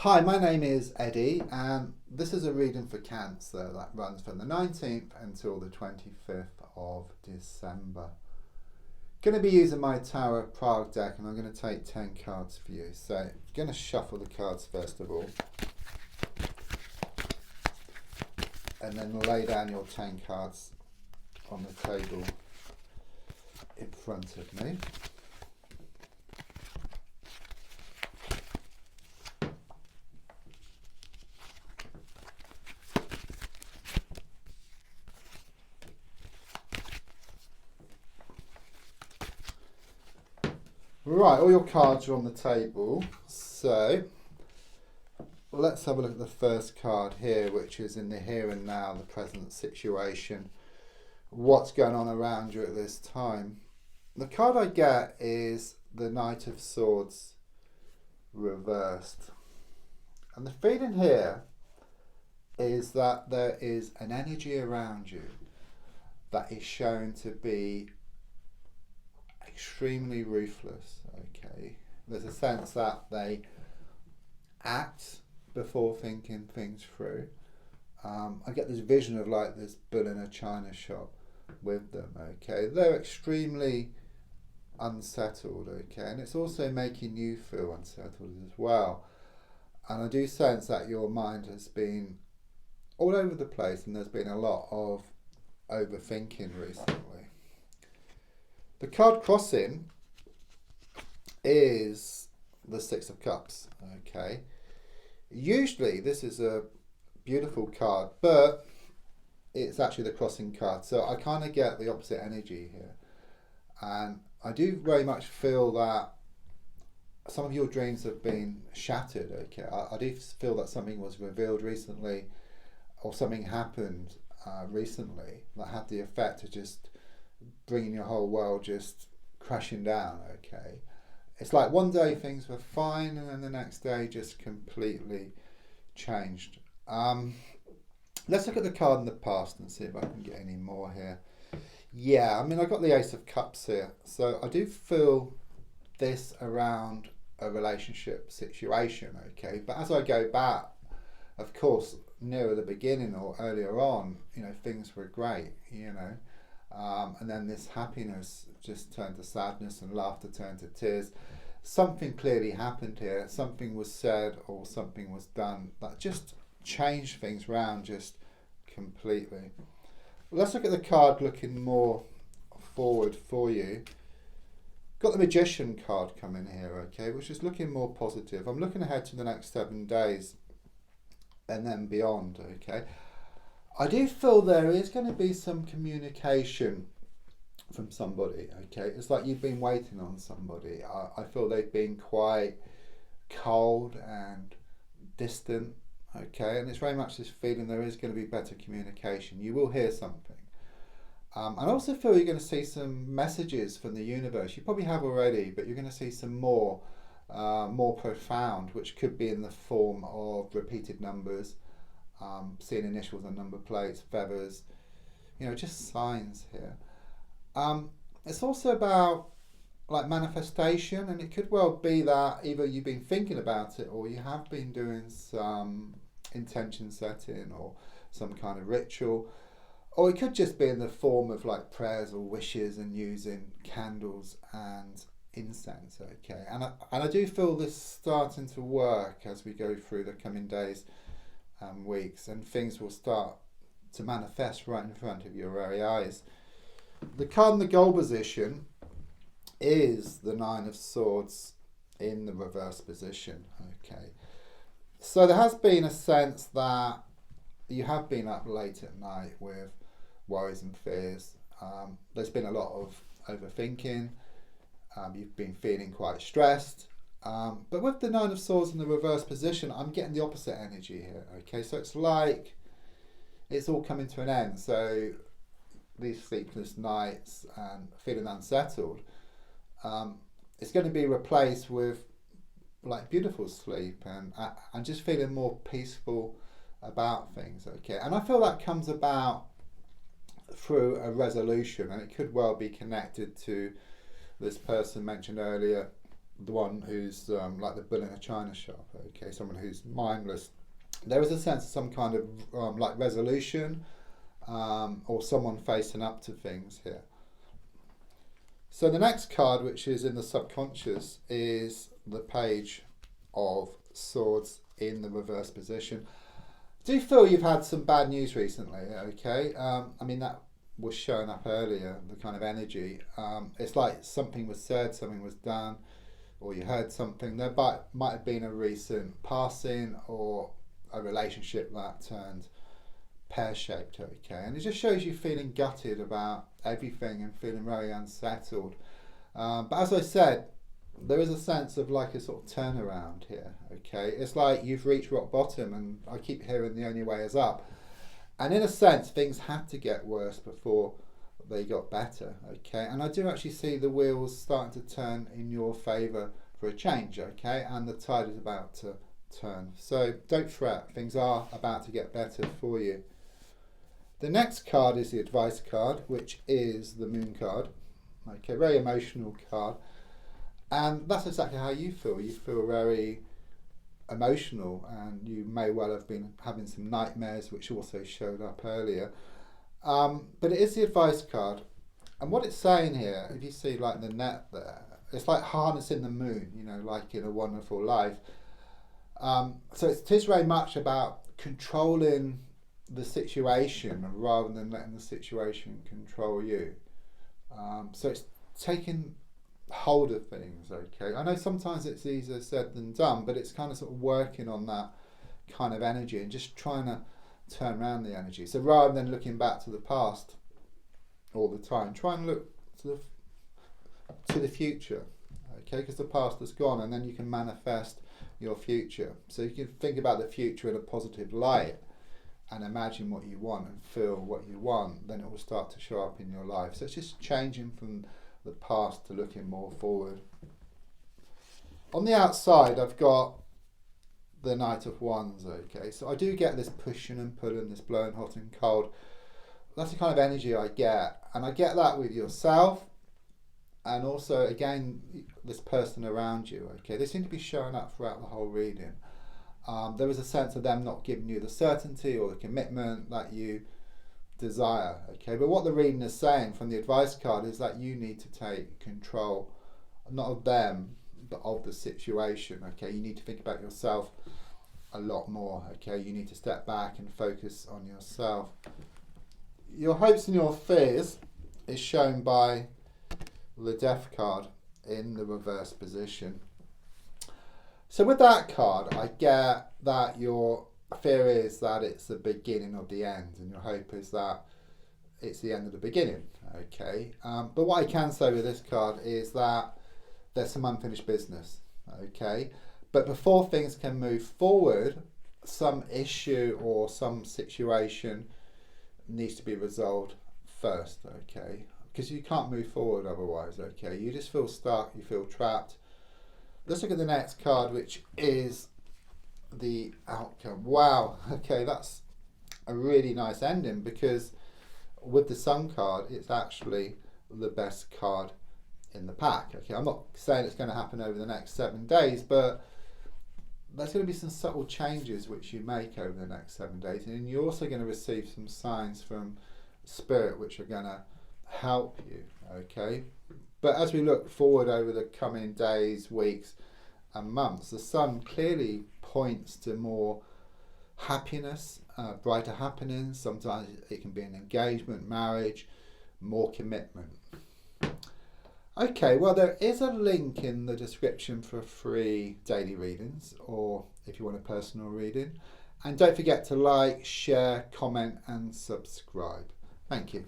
Hi, my name is Eddie, and this is a reading for Cancer that runs from the 19th until the 25th of December. Going to be using my Tower of Prague deck, and I'm going to take 10 cards for you. So, I'm going to shuffle the cards first of all, and then lay down your 10 cards on the table in front of me. Right, all your cards are on the table, so let's have a look at the first card here, which is in the here and now, the present situation. What's going on around you at this time? The card I get is the Knight of Swords reversed. And the feeling here is that there is an energy around you that is shown to be extremely ruthless. Okay, there's a sense that they act before thinking things through. I get this vision of like this bull in a china shop with them. Okay, they're extremely unsettled. Okay, and it's also making you feel unsettled as well. And I do sense that your mind has been all over the place, and there's been a lot of overthinking recently. The card crossing is the Six of Cups. Okay, usually this is a beautiful card, but it's actually the crossing card, so I kind of get the opposite energy here, and I do very much feel that some of your dreams have been shattered. Okay, I do feel that something was revealed recently, or something happened recently that had the effect of just bringing your whole world just crashing down. Okay, it's like one day things were fine, and then the next day just completely changed. Let's look at the card in the past and see if I can get any more here. Yeah, I mean, I got the Ace of Cups here, so I do feel this around a relationship situation. Okay, but as I go back, of course, nearer the beginning or earlier on, things were great, and then this happiness just turned to sadness, and laughter turned to tears. Something clearly happened here. Something was said or something was done that just changed things round just completely. Let's look at the card looking more forward for you. Got the Magician card coming here, okay, which is looking more positive. I'm looking ahead to the next 7 days and then beyond, okay. I do feel there is going to be some communication from somebody, okay. It's like you've been waiting on somebody. I feel they've been quite cold and distant, okay, and it's very much this feeling there is going to be better communication. You will hear something. And I also feel you're going to see some messages from the universe. You probably have already, but you're going to see some more profound, which could be in the form of repeated numbers, seeing initials on number plates, feathers, just signs here. It's also about like manifestation, and it could well be that either you've been thinking about it or you have been doing some intention setting or some kind of ritual, or it could just be in the form of like prayers or wishes and using candles and incense. Okay, and I do feel this starting to work as we go through the coming days and weeks, and things will start to manifest right in front of your very eyes. The card in the goal position is the Nine of Swords in the reverse position. Okay, so there has been a sense that you have been up late at night with worries and fears. There's been a lot of overthinking. You've been feeling quite stressed. But with the Nine of Swords in the reverse position, I'm getting the opposite energy here. Okay, so it's like it's all coming to an end. So these sleepless nights and feeling unsettled, it's going to be replaced with like beautiful sleep and just feeling more peaceful about things. Okay, and I feel that comes about through a resolution, and it could well be connected to this person mentioned earlier the one who's like the bull in a china shop, okay, someone who's mindless. There is a sense of some kind of like resolution, or someone facing up to things here. So the next card, which is in the subconscious, is the Page of Swords in the reverse position. Do you feel you've had some bad news recently? Okay, I mean that was showing up earlier, the kind of energy. It's like something was said, something was done, or you heard something. There might have been a recent passing or a relationship that turned pear-shaped, okay? And it just shows you feeling gutted about everything and feeling very unsettled. But as I said, there is a sense of like a sort of turnaround here, okay? It's like you've reached rock bottom, and I keep hearing the only way is up. And in a sense, things had to get worse before they got better, okay? And I do actually see the wheels starting to turn in your favour for a change, okay? And the tide is about to turn. So don't fret, things are about to get better for you. The next card is the advice card, which is the Moon card, okay? Very emotional card. And that's exactly how you feel. You feel very emotional, and you may well have been having some nightmares, which also showed up earlier. But it is the advice card, and what it's saying here, if you see like the net there, it's like harnessing the moon, you know, like in A Wonderful Life. So it is very much about controlling the situation rather than letting the situation control you. So it's taking hold of things, okay? I know sometimes it's easier said than done, but it's kind of sort of working on that kind of energy and just trying to turn around the energy. So rather than looking back to the past all the time, try and look to the future, okay? Because the past is gone, and then you can manifest your future. So you can think about the future in a positive light and imagine what you want and feel what you want, then it will start to show up in your life. So it's just changing from the past to looking more forward. On the outside, I've got the Knight of Wands, okay? So I do get this pushing and pulling, this blowing hot and cold. That's the kind of energy I get. And I get that with yourself, and also, again, this person around you, okay? They seem to be showing up throughout the whole reading. There is a sense of them not giving you the certainty or the commitment that you desire, okay? But what the reading is saying from the advice card is that you need to take control, not of them, but of the situation, okay? You need to think about yourself a lot more, okay? You need to step back and focus on yourself. Your hopes and your fears is shown by the Death card in the reverse position. So with that card, I get that your fear is that it's the beginning of the end, and your hope is that it's the end of the beginning, okay? But what I can say with this card is that there's some unfinished business, okay? But before things can move forward, some issue or some situation needs to be resolved first, okay? Because you can't move forward otherwise, okay? You just feel stuck, you feel trapped. Let's look at the next card, which is the Outcome. Wow, okay, that's a really nice ending, because with the Sun card, it's actually the best card in the pack, okay? I'm not saying it's going to happen over the next 7 days, but there's going to be some subtle changes which you make over the next 7 days, and you're also going to receive some signs from Spirit which are going to help you, okay? But as we look forward over the coming days, weeks and months, the Sun clearly points to more happiness, brighter happenings. Sometimes it can be an engagement, marriage, more commitment. Okay, well, there is a link in the description for free daily readings, or if you want a personal reading. And don't forget to like, share, comment and subscribe. Thank you.